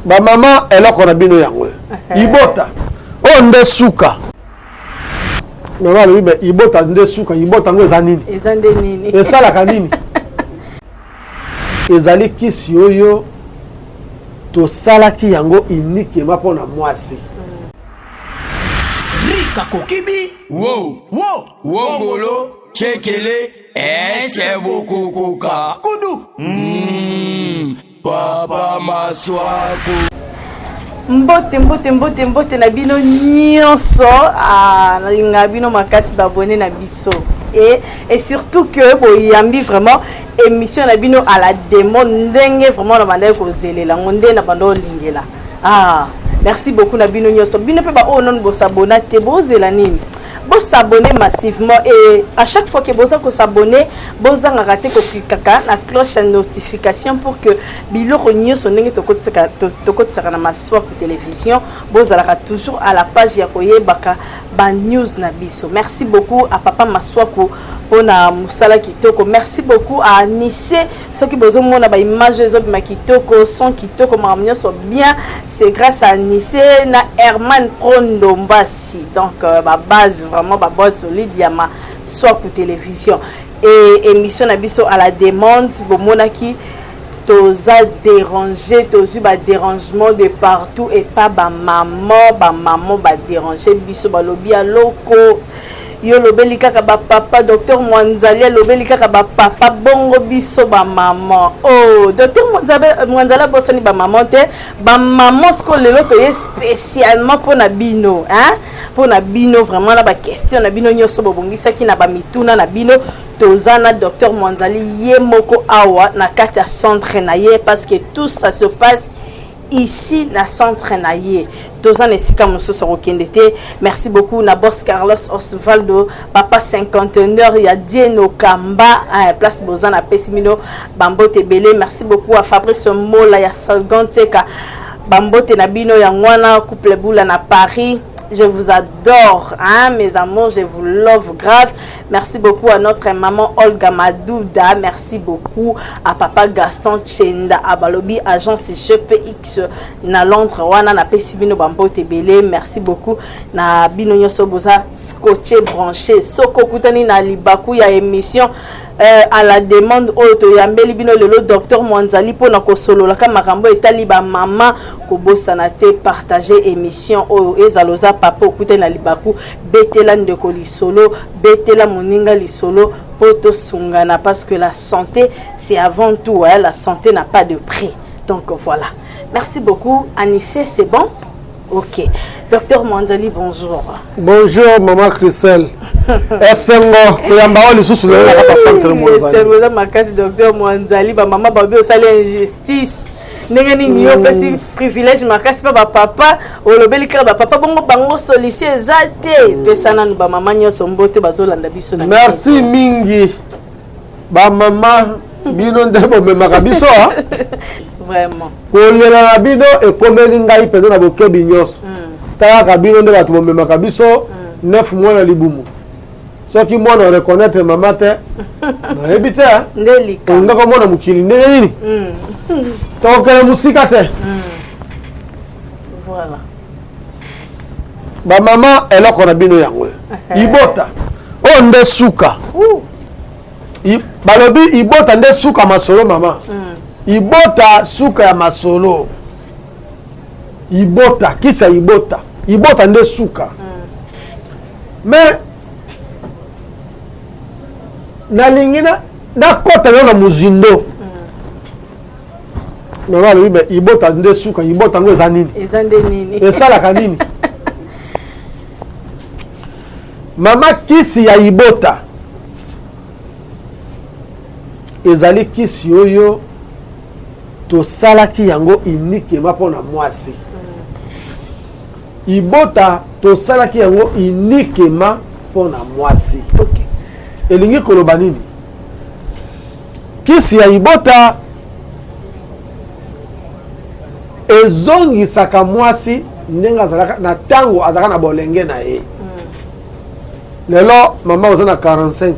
ba mama eloko na bino yango ibota onde suka mama lobi be ibota nde suka ibota ngo eza nini ezande nini esalaka nini ezali kisi oyo tosalaki yango uniquement mpona mwasi Rika Kokibi Wongolo Chekele Sebukukuka Kudu Papa Maswaku mbote na bino nyonso na bino makasi babone na biso et surtout que boyambi vraiment émission na bino à la demande ndenge vraiment na banda ko zelela ngonde na banda olingela merci beaucoup na bino nyonso bino pe ba non bo s'abonner te bozela nini bo s'abonner massivement et à chaque fois que boza ko s'abonner boza ngakate ko klikaka na cloche de notification pour que biloko nyonso ndenge tokotaka na Maswaku télévision bozalaka toujours à la page ya koyebaka ba news na biso. Merci beaucoup à papa Maswaku pona musala kitoko. Merci beaucoup à Anissé ceux qui besoin mona ba image zo bima kitoko son kitoko makamnyo so bien c'est grâce à Anissé na Herman Prondombasi donc ba base vraiment ba base solide ya Maswaku télévision et émission na biso à la demande bomona ki toza dérangé tozu ba dérangement de partout et pas ba maman ba déranger biso ba lobi ya loko yo lobeli kaka ba papa docteur Mwanzali lobeli kaka ba papa bongo biso ba maman docteur Mwanzali bosani ba maman te ba maman sko lelo to ye spécialement pour na bino pour na bino vraiment na ba question na bino nyoso bobongisa ki na ba mituna na bino tozana docteur Mwanzali ye moko awa na kati ya centre na ye parce que tout ça se passe ici na centre na ye tozana esika mosusu okende te. Merci beaucoup na boss Carlos Osvaldo papa cinquantenaire ya Dieno Kamba place bozana pesimino bambote belé. Merci beaucoup à Fabrice Mola ya Salganteka bambote na bino ya ngwana couple boula na Paris. Je vous adore, mes amours, je vous love grave. Merci beaucoup à notre maman Olga Madouda. Merci beaucoup à papa Gaston Chenda, à Balobi, agence GPX na Londres, wana na Pesibino Bambo Tebele. Merci beaucoup na Bino Nyoso Boza scotché branché. Soko Kutani na Libaku ya émission. À la demande auto yambeli bino lelo docteur Mwanzali pona ko solo la kamakambo etali ba mama ko bosana te partager émission o ezaloza papa okute na libaku betela ndeko lisolo betela moninga lisolo poto sungana parce que la santé c'est avant tout la santé n'a pas de prix donc voilà. Merci beaucoup Anissé, c'est bon? OK. Docteur Mwanzali, bonjour. Bonjour maman Christelle. Esengo kuyamba oli susu le la centre Mwanzali. C'est ma case docteur Mwanzali ba maman babi osali injustice. Ndenge ni yo pesi privilège makasi pa ba papa olobeli ka ba papa bongo bango solution ezate pesana ba maman nyoso mbote bazolanda biso na. Merci mingi. Ba maman bino ndebo memaka biso Vraiment. Kolela na bino ekomeli ngai pezo na bokebi nyonso. Taka bino nde batu bomemaka biso 9 mois na libumu. Soki mwana reconnaître mama te na ebite ndelika. Ndako mwana mukili ndenge nini? Tokela musika te. Voilà. Ba mama eloko na bino yango. Ibota. Onde suka. Balobi ibota nde suka masolo mama. Ibota suka ya masolo. Ibota kisa ibota. Ibota nde suka. Mais nalingina nakota na muzindo. Mama lobi ibota nde suka ibota ngo eza nini? Eza nde nini? Esalaka nini? Mama kisi ya ibota ezali kisi oyo tosalaki yango uniquement mpona mwasi. Ibota tosalaki yango uniquement mpona mwasi. OK. Elingi koloba nini? Kisi ya ibota ezongisaka mwasi ndenge azalaka na tango azalaka na bolenge na ye. Lelo mama oza na 45 ans.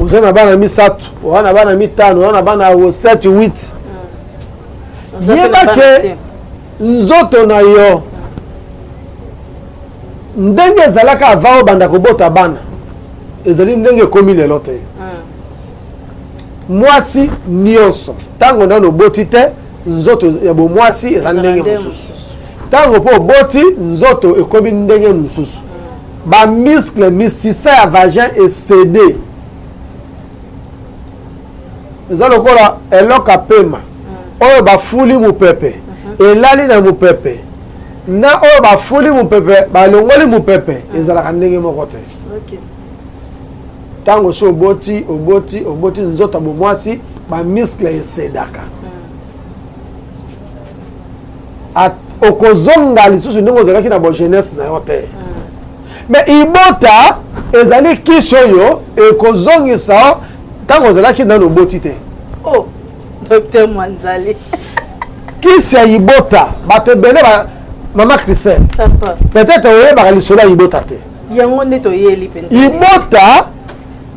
Oza na bana mi 3, oza na bana mi 5, oza na bana 7 8. yeba ke nzoto na yo ndenge ezalaka ava obanda kobota bana ezali ndenge ekomi lelo te mwasi nyonso ntango nano oboti te nzoto ya bomwasi ezali ndenge mosusu ntango mpo oboti nzoto ekomi ndenge mosusu bamiskle misisa ya vagin esede eza lokola eloko apema oyo bafuli mopepe elali na mopepe na oyo bafuli mopepe balongoli mopepe ezalaka ndenge moko te ntango so oboti nzoto ya bomwasi bamiskle esedaka okozonga lisusu ndenge ozalaki na bojeunesse na yo te mais ibota ezali kisi oyo ekozongisa ntango ozalaki nano oboti te. Oh, Docteur Mwanzali. Kisi ya ibota bato ebele mama Christelle peut-être oyebaka lisolo ya ibota te yango nde toyeli mpenza ibota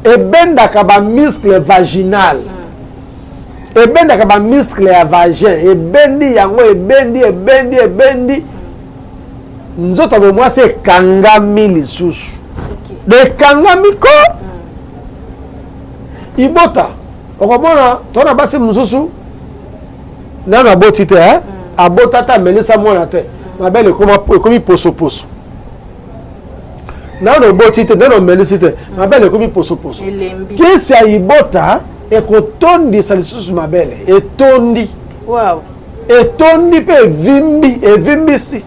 ebendaka bamiskle vaginal ebendaka bamiskle ya vagin ebendi yango ebendi nzoto bomwasi ekangami lisusu ekangami ko ibota okomona tona basi mosusu nano aboti te abota ta amelisa mwana te mabele ekomi posoposo nano oboti te nano omelisi te mabele ekomi posoposo kisi ya ibota ekotondisa lisusu mabele etondi mpe evimbisi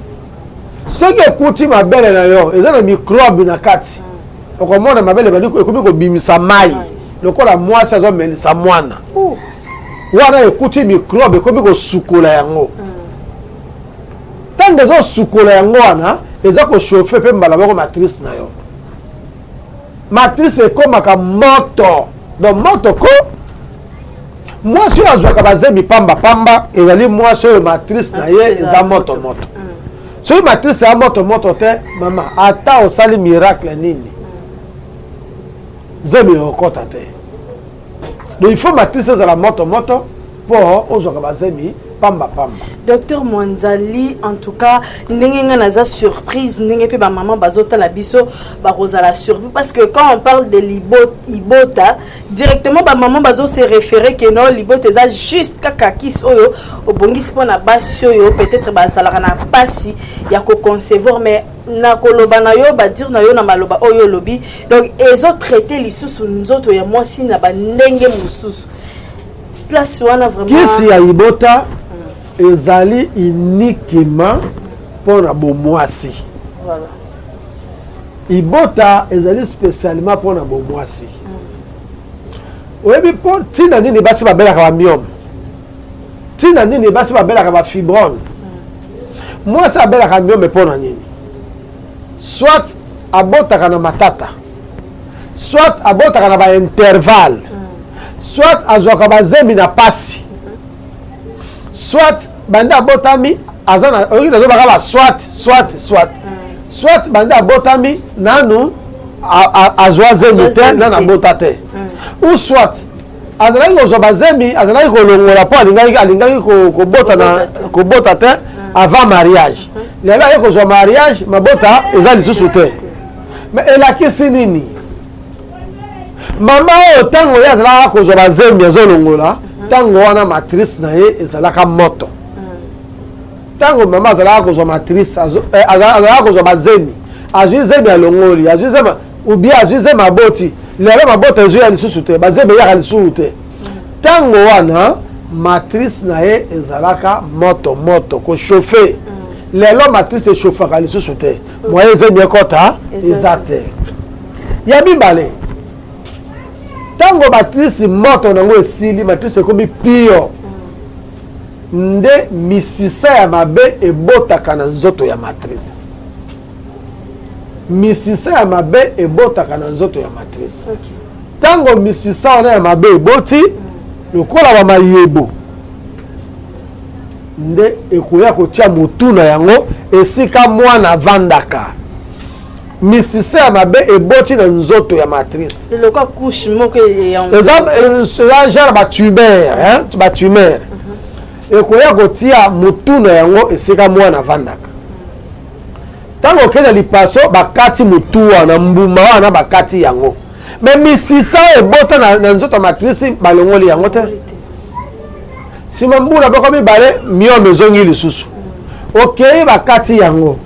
soki ekuti mabele na yo eza na microbe na kati okomona mabele ekomi kobimisa mai lokola mwasi azomelisa mwana wana ekuti microbe ekomi kosukola yango ntango ezosukola yango wana eza koshofe mpe mbala moko matrice na yo matrice ekomaka moto donc moto ko mwasi oyo azwaka bazembi pambapamba ezali mwasi oyo matrice na ye eza moto soki matrice ya moto te mama ata osali miracle nini zemi ekokota te donc il faut matrice ezala moto mpo ozwaka bazemi pamba. Docteur Mwanzali, en tout cas, ndenge nga naza surprise, ndenge pe ba maman bazota la biso ba rozala surprise parce que quand on parle de ibota, directement ba maman bazo se référer que non libota eza juste kaka kis oyo obongisi pona basi oyo peut-être ba salaka na pasi ya ko concevoir mais na koloba na yo ba dire na yo na maloba oyo lobi donc ezo traiter lisusu nzoto ya mwasi na ba ndenge mususu place wana vraiment kisi ya ibota ezali uniquement pona bomwasi voilà ibota ezali spécialement pona bomwasi oyebi po tina nini basi babelaka ba myome tina nini basi babelaka ba fibrome mwasi abelaka myome pona nini soit abotaka na matata soit abotaka na ba intervalle soit azwaka bazembi na pasi soit bande abotami azana oki nazobaka ba soit bande abotami nanu azwa zembi te nanu abota te ou soit azalaki kozwa bazembi azalaki kolongola mpo alingaki kobota te avant mariage lelo aye kozwa mariage mabota eza lisusu te mais elakisi nini mama oyo ntango ye azalaka kozwa bazembi azolongola ntango wana matrice na ye ezalaka moto ntango mama azalaka kozwa matrice azalaka kozwa bazembi azwi zembi alongoli azwi zembi ubie azwi zembi aboti lelo mabota ezwi ya lisusu te bazembi eyaka lisusu te ntango wana matrice na ye ezalaka moto koshofe lelo matrice eshofaka lisusu te moye zembi ekota eza te ya mibale ntango matrice moto nango esili matrice ekomi pio nde misisa ya mabe ebotaka na nzoto ya matrice misisa ya mabe ebotaka na nzoto ya matrice ntango misisa wana ya mabe eboti lokola bamayebo nde ekoya kotia motu na yango esika mwana avandaka misisa ya mabe eboti na nzoto ya matrice loko couche moko eza genre batumeur ekoya kotia mutuna yango esika mwana vandaka tango okenda lipaso bakati mutu wana mbuma wana bakati yango me misisa ebota na nzoto matrice balongoli yango te sima mbula bako mibale miome ezongi lisusu okei bakati yango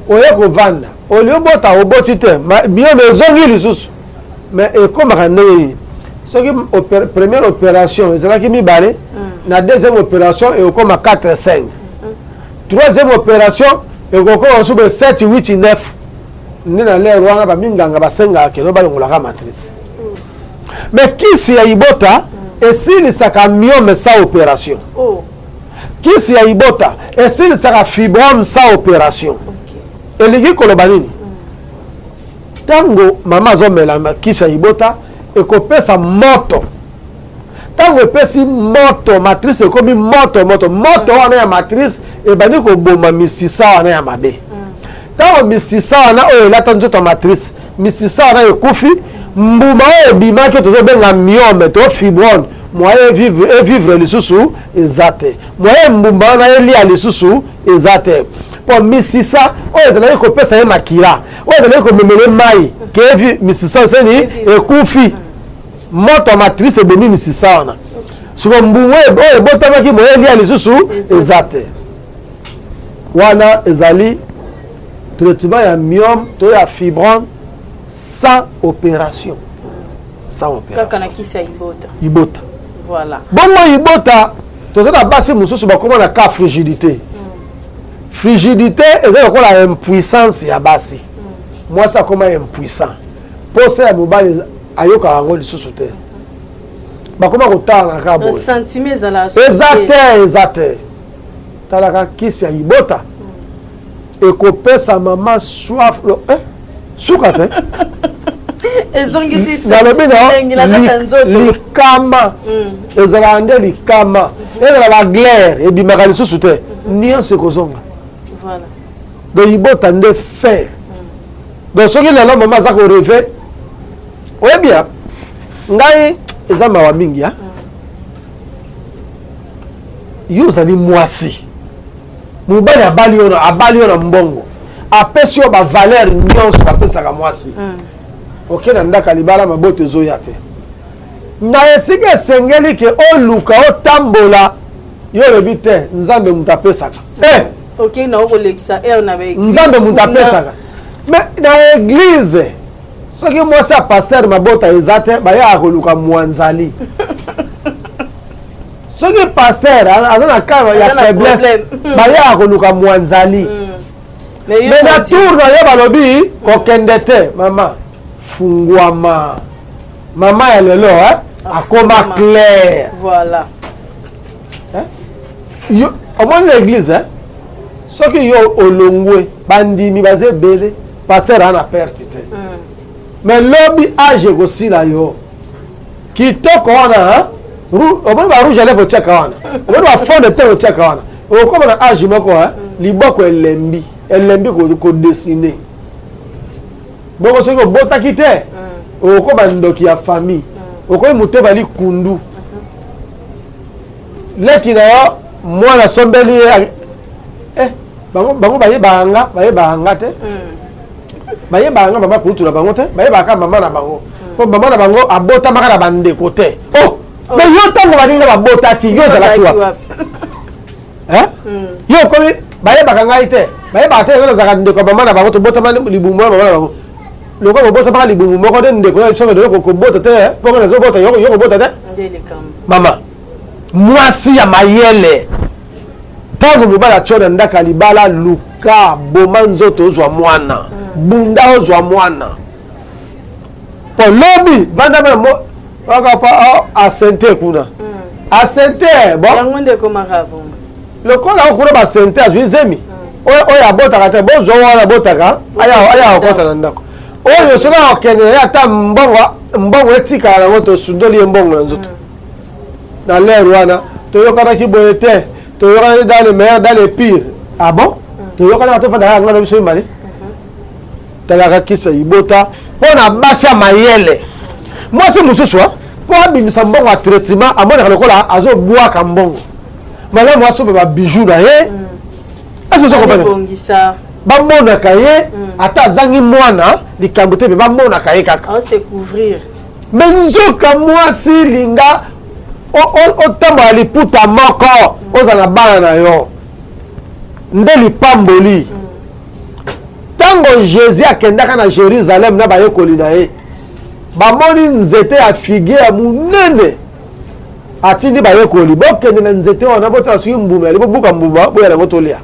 oye kovanda oliobota oboti te miome ezongi lisusu me ekomaka ndenge soki première opération ezalaki mibale na deuxième opération ekoma 4-5 troisième opération ekokoma sube 7-8-9 nde na lere wana baminganga basengaka keno balongolaka matrice me kisi ya ibota esilisaka miome sa opération kisi ya ibota esilisaka fibrome sa opération elingi koloba nini tango mama azomela kisi ya ibota ekopesa moto tango epesi moto matrice ekomi moto wana ya matrice ebandi koboma misisa wana ya mabe tango misisa wana oyo elata nzoto matrice misisa wana ekufi mbuma oyo ebimaki tozobenga miome to fibrone moye evivre lisusu eza te moye mbuma wana elia lisusu eza te po misisa oyo ezalaki kopesa ye makila oyo ezalaki komemele mai ke misisa seni ekufi moto matrice ebomi misisa wana soko mbuma oyo ebotamaki moye elia lisusu eza te wana ezali traitement ya myome to ya fibrome sans opération kaka na kisi ya ibota voilà bongo ibota toza na basi mosusu bakoma na ka frigidité frigidité eza lokola impuissance ya basi mwasi akoma impuissant posa ya mobali ayokaka yango lisusu te bakoma kotala na ka boye eza te talaka kisi ya ibota ekopesa mama soif suka te nalobi na likama ezala nde likama ezala baglaire ebimaka lisusu te nyonso ekozonga do ibota nde fer donc soki lelo mama aza koreve oyebia ngai eza mawa mingi ya yo ozali mwasi mobali abali yo na mbongo apesi yo bavaleur nyonso bapesaka mwasi okenda ndaka libala maboto ezoya te na esika esengeli ke oluka otambola yo olobi te nzambe moto apesaka nzambe moto apesaka me na eglize soki mwasi ya paster mabota eza te bayaka koluka mwanzali soki paster aza na kava ya faiblesse bayaka koluka mwanzali me na tour na ye balobi kokende te mama fungwama mama ya lelo akoma clair voilà omoni na église soki yo olongwe bandimi baza ebele paster ana perte te me lobi age ekosila yo kitoko wana omoni ba rouge à lèvres otiaka wana omoni ba fond de teint otiaka wana okoma na age moko liboko elembi kodesine bongo soki obotaki te okoma ndoki ya famille okomi moto bali kundu leki na yo mwana sombeli bango bayebanga te bayebanga mama kutu na bango te bayebaka mama na bango po mama na bango abotamaka na bandeko te me yo ntango baninga babotaki yo ozalaki wapi yo okomi bayebaka ngai te bayebaka te ezalaka ndeko ya mama na bango tobotama libumu ya mama na bango lokola botamaka libumu moko nde ndeko na biso yo kobota te mpongo nazobota yo kobota te mama mwasi ya mayele ntango mobali atyo na ndaka libala luka boma nzoto ozwa mwana bunda ozwa mwana po lobi vandama asente kuna asente lokola okuna basente azwi zemi oyo abotaka te bozwa wana abotaka aya okota na ndako oyo soki akokende ye ata mbongo etikala nango tosundoli ye mbongo na nzoto na lere wana toyokanaki boye te toyokani dans le meilleur dans le pire bon toyokani batofandaka yango na biso mibale talaka kisa ibota mpo na basi ya mayele mwasi mosusu mpo abimisa mbongo ya traitement amonaka lokola azobwaka mbongo Voilà moi so ba bijou na ye. Est-ce que vous comprenez? Bongisa. Ba mona kaye ata zangi mwana likambo te ba mona kaye kaka. On se couvrir. Mais nzoka mwasi linga o tamba liputa moko ozala bana na yo. Nde lipamboli. Tango Jésus akendaka na Jérusalem na bayekoli na ye. Bamoni nzete ya figue ya munene. Atindi bayekoli bokende na nzete wana botala suki mbuma ali bobuka mbuma boya na motolia.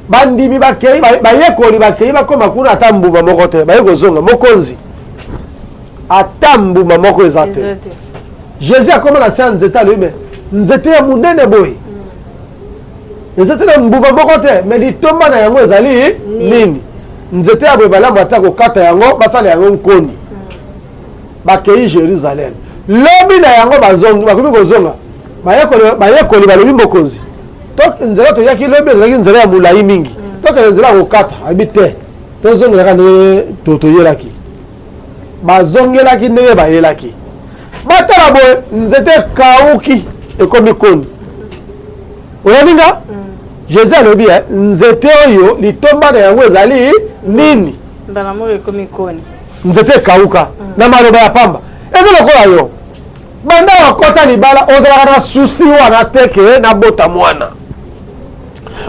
Bandimi bakei bayekoli bakei bakoma kuna ata mbuma moko te bayekozonga mokonzi. Ata mbuma moko ezate. Jésus akoma na sa nzete alime nzete ya munene boy. Nzete na mbuma moko te mais litomba na yango ezali nini? Nzete ya boy balamu ata kokata yango basala yango nkoni. Bakei Jérusalem. Lobi na yango bazongi bakomi kozonga bayekoli balobi mokonzi tok nzela toyaki lobi ezalaki nzela ya molai mingi tokende nzela ya kokata abi te tozongelaka ndenge toyelaki bazongelaki ndenge bayelaki batala boye nzete ekauki ekomi koni oyaninga Jésus alobi nzete oyo litomba na yango ezali nini Mbala ekomi koni nzete ekauka na maloba ya pamba eza lokola yo banda wakota libala ozalaka na susi wana teke na bota mwana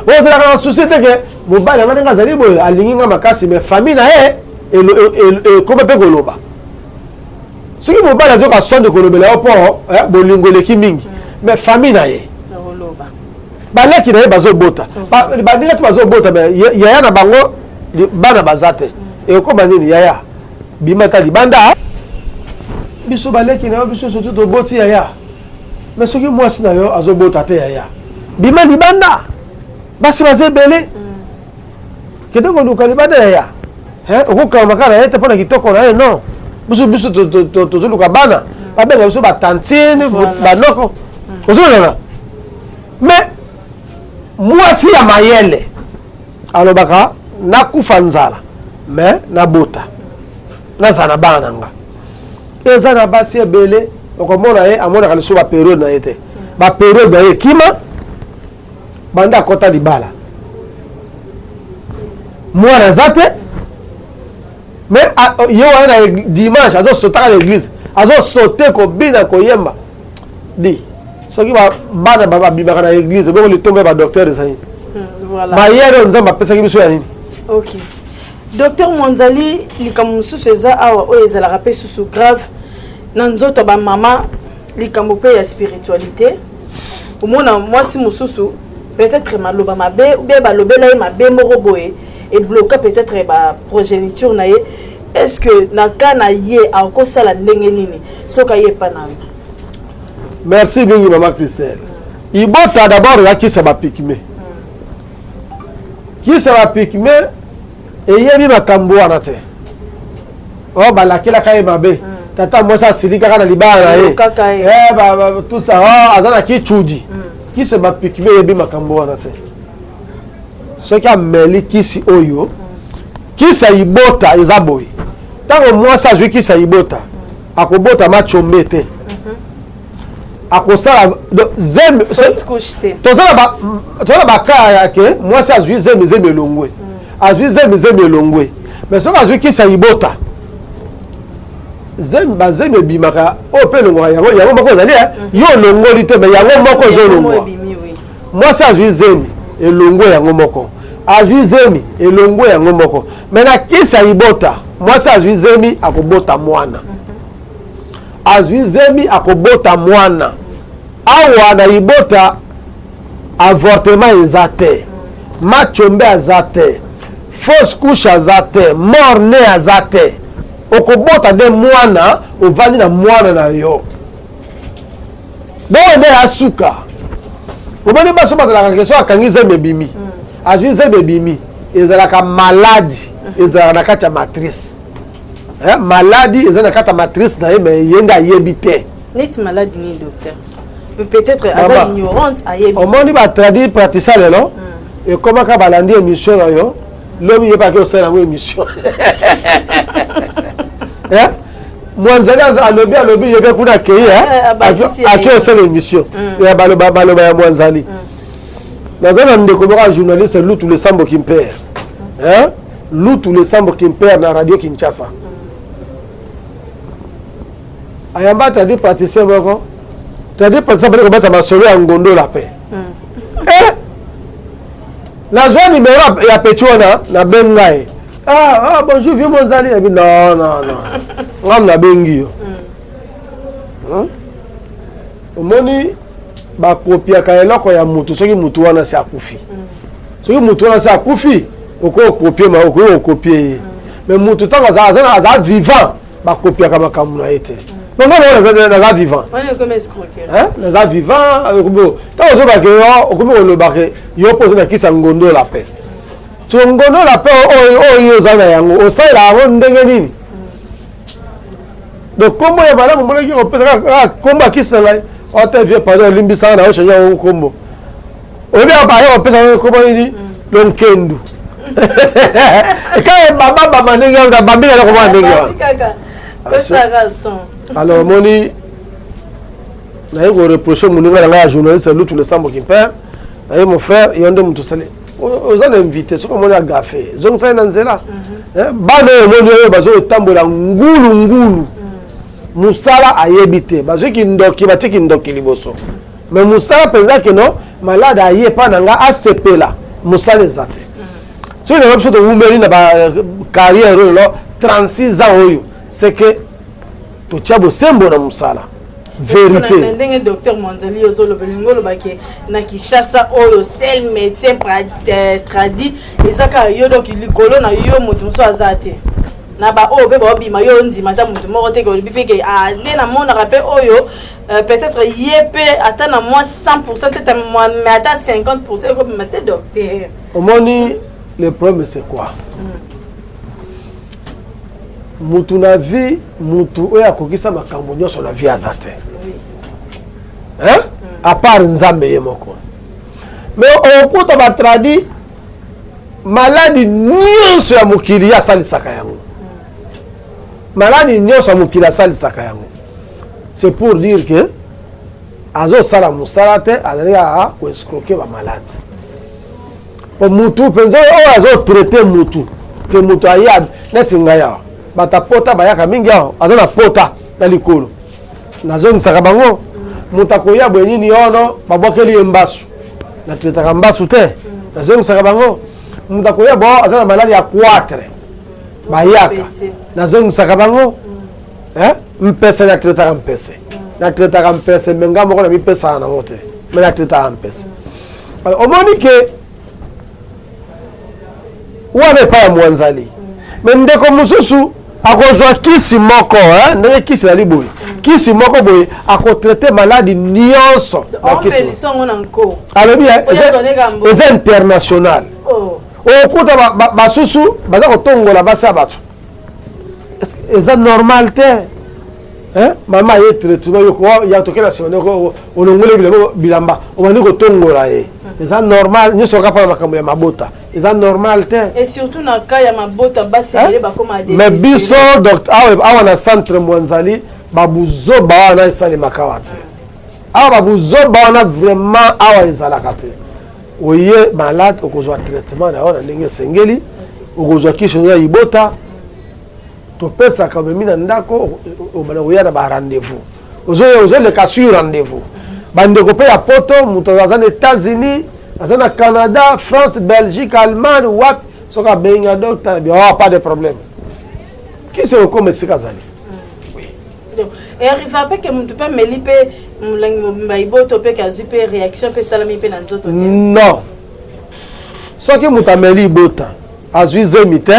ozalaka na susi teke mobali anga ndenge azali boye alingi nga makasi me famille na ye ekoma mpe koloba soki mobali azoka sonde kolobela yo mpo bolingo eleki mingi me famille na ye baleki na ye bazobota bandenge te bazobota me yaya na bango bana baza te ekoma nini yaya bimata libanda biso baleki na yo biso soki toboti yaya mais soki mwasi na yo azobota te yaya bima libanda basi baza ebele kende koluka libanda yaya okokamaka na ye te mpona kitoko na ye non biso tozoluka bana babenga biso batantine banoko ozolana mais mwasi ya mayele alobaka nakufa nzala mais nabota nazala na bana na nga eza na basi ebele okomona ye amonaka liso baperiode na ye te baperiode na ye kima banda akota libala mwana aza te mais ye wana na dimanche azosotaka na église azosote kobina koyemba di soki bana babimaka na église bongo litombe badocteur ezali mayele nzambe apesaki biso ya nini. Ok. Docteur Monzali, likambo mosusu eza awa oyo ezalaka mpe susu grave na nzoto bamama likambo mpe ya spiritualité omona mwasi mosusu peut-être maloba mabe ou bien balobela ye mabe moko boye ebloka peut-être baprogéniture na ye est-ce que na ka na ye akosala ndenge nini soki aye epa na yo. Merci mingi mama Christelle. Ibota d'abord yakisa bapigme kisa bapigme eyebi makambo wana te o balakelaka ye mabe tata mwasi asili kaka na libala na ye tout ça aza na kichudi kisi bapigme eyebi makambo wana te soki ameli kisi oyo kisa ibota eza boye ntango mwasi azwi kisa ibota akobota machombe te akosala tozala bakaya yake mwasi azwi zemizemi elongwe azwi zemizemi elongwe mais soki azwi kisa ibota bazemi ebimaka oyo mpe elongwaka yango moko ezali yo olongoli te mais yango moko ezolongwa mwasi azwi zemi elongwe yango moko azwi zemi elongwe yango moko mais na kisa ibota mwasi azwi zemi akobota mwana azwi zemi akobota mwana awa na ibota avortement eza te machombe aza te fausse couche aza te mort ne aza te okobota nde mwana ovandi na mwana na yo bongo nde asuka omoni baso bazalaka keso akangi zemi ebimi azwi zemi ebimi ezalaka maladi ezalaka na kati ya matrice maladi eza na kati ya matrice na ye me ye nde ayebi te neti maladi nini docteur peut-être aza ignorante ayebi omoni batradi pratisa lelo ekomaka balandi émission na yo lobi yebaki osala yango émission Mwanzali alobi yebe kuna kei aki osala émission ya baloba ya Mwanzali nazana ndeko moko journaliste Lutu le Sambo Kimper Lutu le Sambo Kimper na radio Kinshasa ayamba tadi praticien moko tadi praticien bale kobata masolo ya ngondo la paix la zone numéro ya Petona na bengai bonjour vieux Mwanzali non ngam na bengi yo omoni ba kopia ka eloko ya mutu soki mutu wana si akufi soki mutu wana si akufi oko copier ma oko copier mais mutu tanga za vivant ba kopia ka makamu na ete donc on za vivant on est comme escroquer na za vivant ko ta zo ba ke yo ko lo ba ke yo pose na kisa ngondo la paix so ngondo la paix yo za na yango o sai la ndenge nini donc combo ya bala mo moleki ko pesa combo kisa la o te vie pardon limbisa na o chanya o combo o bia ba yo pesa ko combo ni lonkendu ka baba ndenge da bambi la ko ma ndenge pesa raison alors moni na yo reprocher mon numéro la journaliste Lutu le Sambo Kimper et mon frère yonde mutu sale aux en invité ce comme on a gafé zong sa na nzela bana moni yo bazo tambola ngulu musala ayebite bazoki ndoki batiki ndoki liboso mais musala penza que non malade aye pa nanga asepela musala ezate so il y a de umeli na ba carrière lo 36 ans oyo c'est que to chabo sembo na musala vérité ndenge docteur Mwanzali ozolo belingolo baki na Kinshasa oyo seul médecin tradi ezaka yo donc likolo na yo mutu so azate na ba o be ba bima yo nzima ta mutu moko te ko bipeke nde na mona rappel oyo peut-être yepé ata na moi 100% tete moi mais ata 50% ko mate docteur omoni le problème c'est quoi mutu na vie mutu oya kokisa makambo nyoso na vie azate à part nzambe ye moko mais okuta ba tradi maladi nyonso ya mokili ya salisaka yango maladi nyonso ya mokili asalisaka yango c'est pour dire que azosala mosala te azali a koescroquer bamaladi po mutu mpenza oyo azotraite mutu ke mutu aya neti ngai awa batapota bayaka mingi awa aza na pota na likolo nazongisaka bango mutu akoya boye nini ono babwakeli ye mbasu natretaka mbasu te nazongisaka bango mutu akoya bo aza na maladi ya 4 bayaka nazongisaka bango mpese natretaka mpese natretaka mpese menga moko na mipesaka nango te me natretaka mpese omoni ke wana epai ya Mwanzali me ndeko mosusu akozwa kisi moko ndenge kisi nali boye kisi moko boye akotraite maladi nyonso alobi eza international okuta basusu baza kotongola basi ya bato eza normal te mama ye traitement yoko ya tokela sone ko olongole bilamba obandi kotongola ye eza normal nyonso kapa makambo ya mabota eza normal te et surtout na cas ya mabota basi ele bakoma des mais biso docteur awa na centre Mwanzali babuzoba wana esali makawa te awa babuzoba wana vraiment awa ezalaka te oye malade okozwa traitement na wana ndenge esengeli okozwa kisho ya ibota topesaka memi na ndako obana koya na ba rendez-vous ozoleka sur rendez-vous bandeko mpe ya poto moto aza na États-Unis aza na Canada, France, Belgique, Allemagne wapi soki abenga docteur pas de problème kisi okoma esika azali et arrive après que mutu mpe meli mpe molangi mobimba iboto mpe kazwi mpe réaction mpe esalami mpe na nzoto te non soki moto ameli ibota azwi zemi te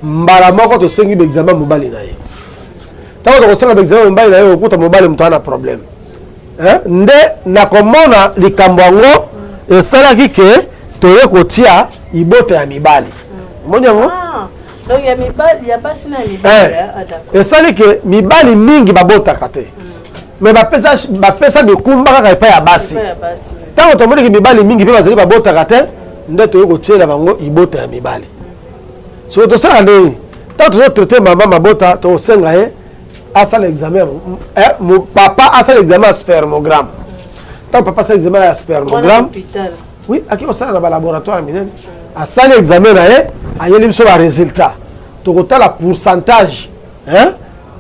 mbala moko tosengi baexamen mobali na ye ntango tokosenga baexamen mobali na ye okuta mobali moto ana problème nde nakomona likambo yango esalaki ke toye kotia ibota ya mibali omoni yango donc ya mibali ya basi na mibali esali ke mibali mingi babotaka te mais bapesa bikumba kaka epai ya basi ntango tomoni ke mibali mingi mpe bazali babotaka te nde toye kotiela bango ibota ya mibali soki tosala ndeni ntango tozotraite mama mabota tokosenga ye asala examen mon papa asala examen spermogramme tant papa asala examen ya spermogramme oui aki osala na ba laboratoire minene asala examen na ye ayeli biso ba résultat tokotala pourcentage hein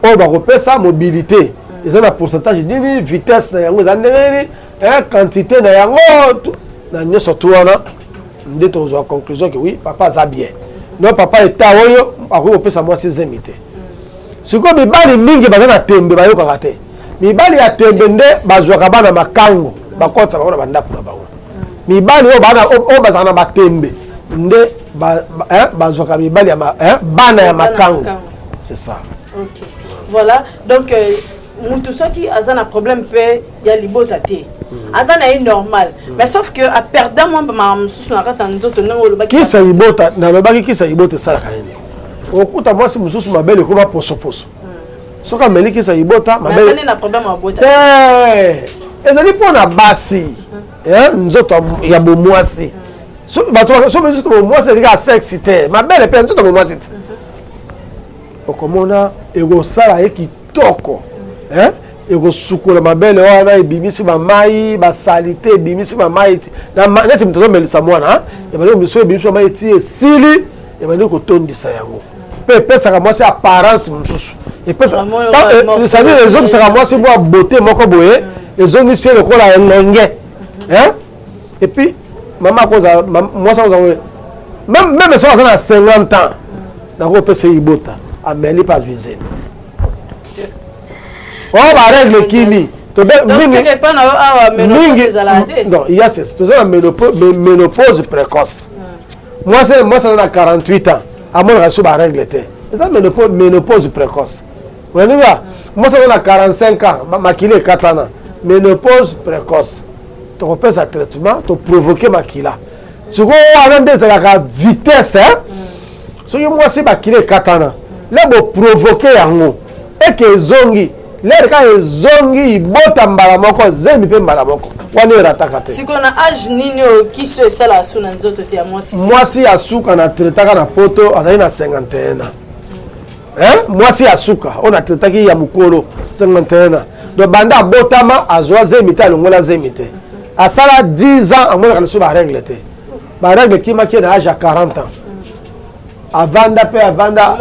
o ba kopesa mobilité eza na pourcentage nini vitesse na yango eza ndenge quantité na yango na nyonso tu wana nde tozwa conclusion que oui papa aza bien non papa eta oyo akoki kopesa mwasi zemi te sikoyo mibali mingi baza na tembe bayokaka te mibali ya tembe nde bazwaka bana makango bakotisa bango na bandako na bango mibali oyo bazalaka na batembe nde bazwaka mibali bana ya makango c'est ça. Ok, voilà donc mutu soki aza na problème pe ya libota te aza na ye normal mais sauf que a perdre moi ma mususu na kati ya nzoto ndenge olobaki kisa libota nalobaki kisa libota esalaka nini okuta mwasi mosusu mabele ekoma posoposo soki ameli kisa libota mabele na problème ya bota ezali mpona basi nzoto ya bomwasi so nzoto bomwasi elika sexe te mabele mpe nzoto bomwasi te okomona ekosala ye kitoko ekosukola mabele wana ebimisi bamai basalite ebimisi bamai neti moto azomelisa mwana ebandi miso ebimisi bamai eti esili ebandi kotondisa yango mpe epesaka mwasi apparence mosusu esali ezongisaka mwasi mwa beauté moko boye ezongisi ye lokola elenge epuis mama akozala mwasi akozala meme soki aza na 50 ans nakopesa ye libota ameli pa azwi oh baregle kini non il y a c'est ménopause précoce moi ça na 48 ans amonaka so baregle te eza ménopause précoce oyeninga moi ça na 45 ans makila ekatana ménopause précoce tokopesa traitement toprovoke makila sikoyo wana nde ezalaka vitesse soki mwasi bakila ekatana le boprovoke yango eke ezongi lere ka ezongi ibota mbala moko zemi mpe mbala moko wana erataka te siko na age nini okiso esala asu na nzoto te ya mwasi asuka na tretaka na poto azali na 51 mwasi asuka oyo na tretaki ya mokolo 51 do banda abotama azwa zemi te alongola zemi te asala 10 ans amonaka lisu baregle te baregle kimaki na age ya 40 ans avanda pe avanda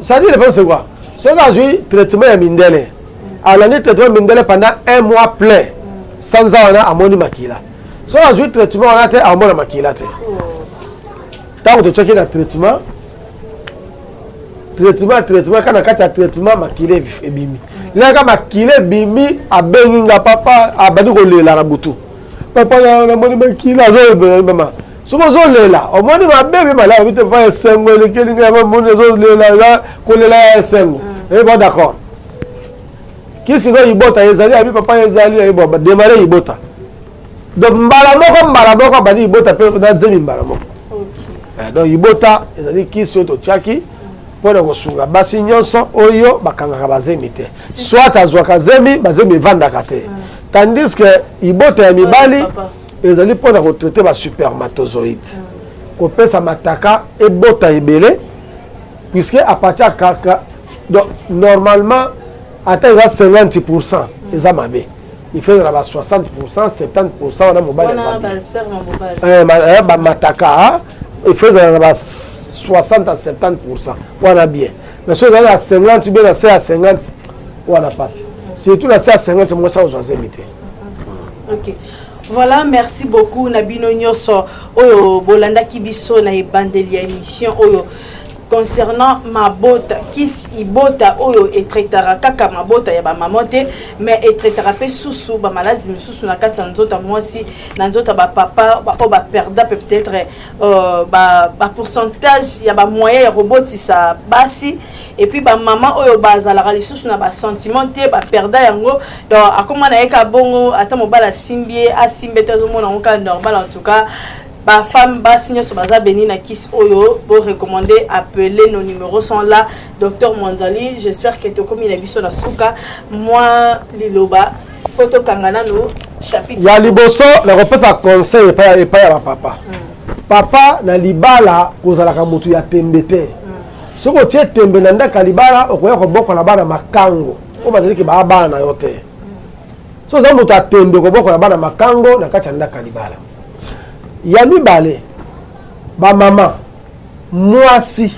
ça dit le problème c'est quoi c'est que j'ai traitement ya mindele alani traitement mindele pendant 1 mois plein sans wana amoni makila so j'ai traitement wana te amona makila te tant que tu as traitement kana kati ya traitement makila ebimi leka makila bimi abenginga papa abandi kolela na butu papa na moni makila zo bema soko zolela omoni mabebi malamu bite pa esengo elekeli nga moni zolela kolela ya esengo bon d'accord kisi ngo ibota ezali abi papa ezali ebo démarrer ibota donc mbala moko badi ibota pe na zemi mbala moko donc ibota ezali kisi to chaki pona kosunga basi nyonso oyo bakangaka bazemi te soit azwaka zemi bazemi vandaka te tandis que ibota ya mibali ezali mpona kotraite basupermatozoïde kopesa mataka ebota ebele puisque à partir kaka donc normalement ata eza 50% eza mabe il faut na ba 60% 70% wana mobali eza bamataka il faut na ba 60 à 70% wana bien mais so eza na 50 bien na 50 wana passe surtout na 50 moi ça ozwa zemite. Ok. Voilà, merci beaucoup Nabino Nyoso oyo bolanda kibiso na ebandeli ya émission oyo concernant mabota kis ibota oyo etraitara kaka mabota ya ba mamote mais etraitara pe susu ba maladie susu na kati nzota mwasi na nzota ba papa ba o ba perda peut-être ba pourcentage ya ba moyen ya robotisa basi et puis ba maman oyo bazalaka lisusu na ba sentiment te ba perda yango donc akoma na eka bongo ata mobala simbie asimbe te zo mona onka normal en tout cas ba femme ba signo so baza beni na kiss oyo pour recommander appeler nos numéros sont là docteur Mwanzali j'espère que tu comme il a biso na suka moi liloba poto kangana no chapitre ya liboso na repesa conseil pa ya papa papa na libala kozala ka mutu ya tembete soko tie tembe na ndaka libala okoya koboko na bana makango o bazali ke ba bana na yo te so za moto atembe koboko na bana makango na kati ya ndaka libala ya mibale ba mama mwasi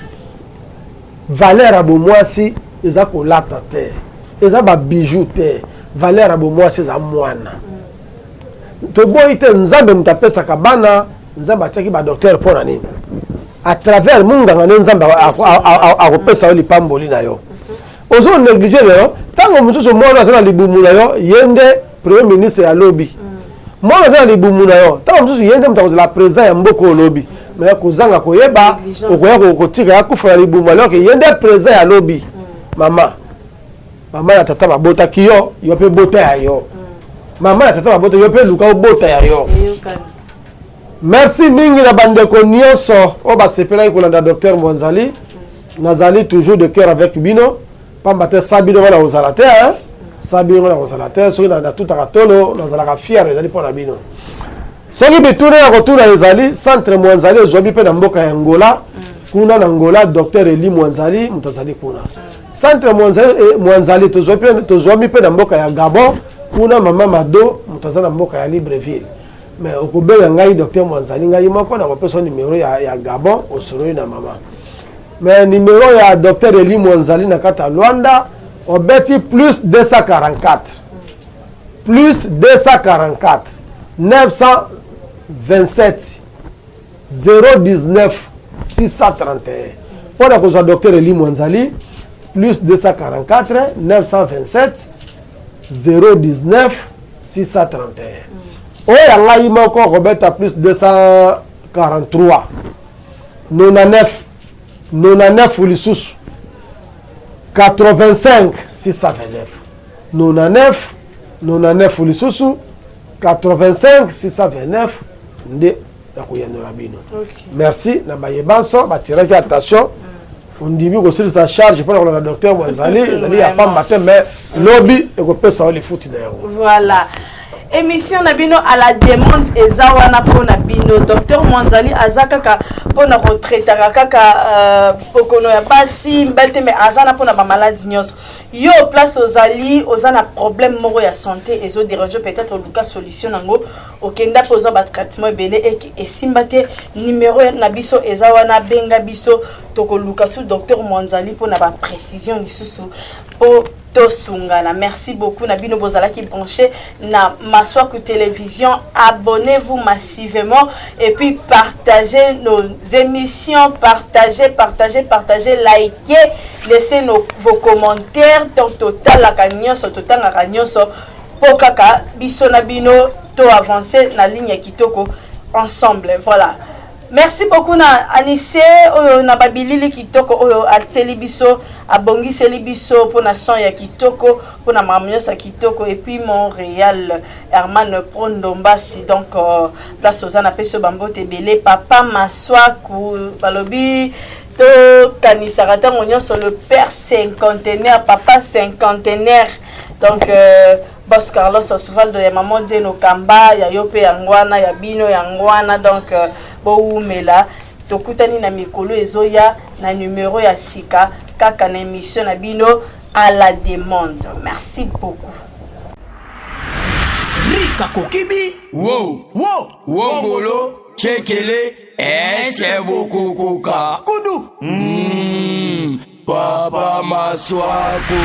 valeur abo mwasi eza kolata te eza ba bijou te valeur abo mwasi eza mwana toboyi te nzambe moto apesaka bana nzambe atiaki ba docteur mpo na nini à travers munganga ne nzambe akopesa yo lipamboli na yo ozo néglige lelo ntango mosusu mwana aza na libumu na yo ye nde premier ministre ya lobi mwana aza na libumu na yo ntango mosusu ye nde moto akozala président ya mboka olobi me kozanga koyeba okoya kotika ya kufa na libumu aloke ye nde président ya lobi mama na tata babotaki yo yo mpe bota ya yo mama na tata babota yo mpe luka obota ya yo merci mingi na bandeko nyonso o basepelaki kolanda docteur Mwanzali nazali toujours de cœur avec bino pamba te sabino wana ozala te sabino wana ozala te soki na tutaka tolo nazalaka fier ezali mpo na bino soki bituna ya kotuna ezali centre Mwanzali ezwami mpe na mboka ya Angola kuna na Angola docteur Eli Mwanzali moto azali kuna centre Mwanzali tozwami mpe na mboka ya Gabon kuna mama Mado moto azali na mboka ya Libreville mais okobenga ngai docteur Mwanzali ngai moko na kopesa numéro ya Gabon osoro na mama mais numéro ya docteur Eli Mwanzali na kata Luanda obeti plus 244 927 019 631 pour kozwa docteur Eli Mwanzali plus 244 927 019 631 oya ngai moko kobeta plus 243 99 lisusu 85 629 99 lisusu 85 629 nde yakoyanela bino merci na bayebanso batiraki attention ondimi kosilisa charge mpona kolanda docteur Mwanzali ezali ya pamba te mais lobi ekopesa o lifuti na yango voilà. Émission Nabino à la demande ezawana pona bino docteur Mwanzali azakaka pona retraite kaka pokono ya basi mbelte mais azana pona ba maladie nyos yo place ozali ozana problème moko ya santé ezo déranger peut-être luka solution nango okenda pozo ba traitement belé et esimbate numéro na biso ezawana benga biso toko luka su docteur Mwanzali pona ba précision lisusu po Tosungana. Merci beaucoup Nabino Bozala qui branché na Maswaku Télévision. Abonnez-vous massivement et puis partagez nos émissions, partagez, likez, laissez vos commentaires. Total la cagnon, total la cagnon, pokaka biso Nabino to avancer na ligne kitoko ensemble. Voilà. Merci beaucoup na Anissé na babilili kitoko oyo ateli biso abongi seli biso pona son ya kitoko pona mamiosa kitoko et puis Montréal Herman Prondombasi donc place aux peso bambote belé papa Maswaku balobi to kanisa kata monyo sur le père cinquantenaire papa cinquantenaire donc Boss Carlos Osvaldo ya maman Dieno Kamba ya yope yangwana ya bino yangwana donc boumela tokutani na mikolo ezoya na numéro ya sika kaka na émission na bino à la demande. Merci beaucoup. Rika Kokibi. Wow. Wongolo. Chekele. C'est beaucoup kuka. Kudu. Papa Maswaku.